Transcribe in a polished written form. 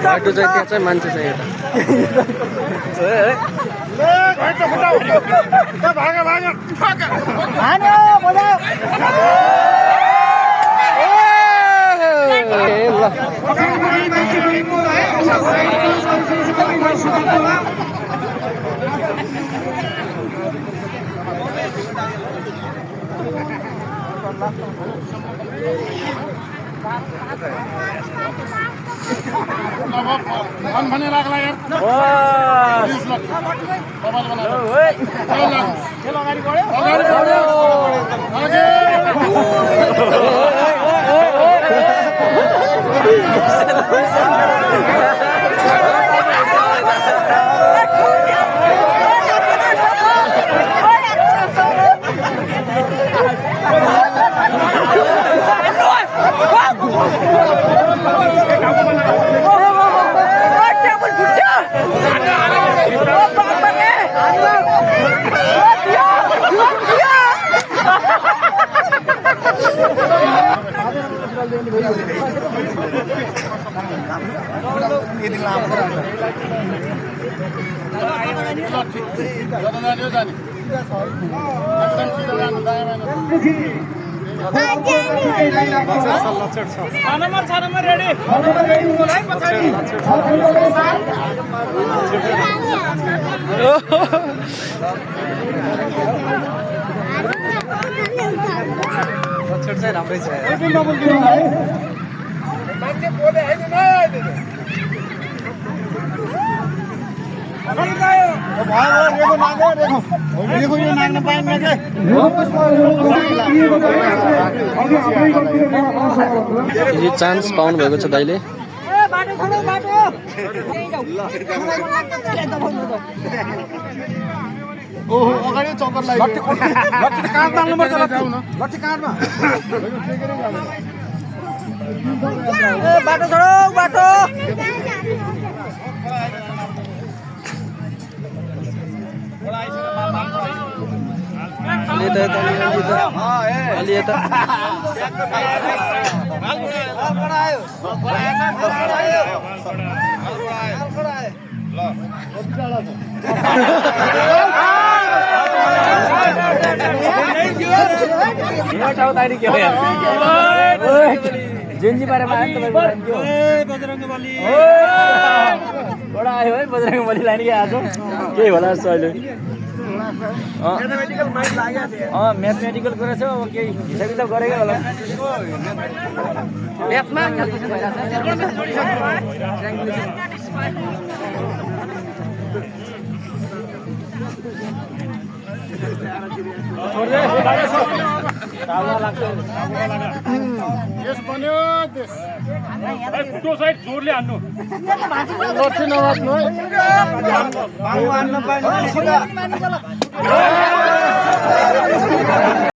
बाटो चाहिँ त्यहाँ चाहिँ मान्छे चाहिँ यता भने लाग्ला यार राम्रै छ चान्स पाउनु भएको छ दाइले अगाडि चक्कर लाग्यो लट्ठी काट्न पर्छ लट्ठी काट्मा बाटो छोडो बाटो अलि यता जेन्जी बारेमा आयो बजरङ्गबली आयो है बजरङ्गबली लाने कि आज केही होला जस्तो अहिले म्याथमेटिकल कुरा छ अब केही हिसाब किताब गरेकै होला म्याथमा यस बन्यो त्यस फुटो साइड जोरले हान्नु लट्ठी नबाट्नु है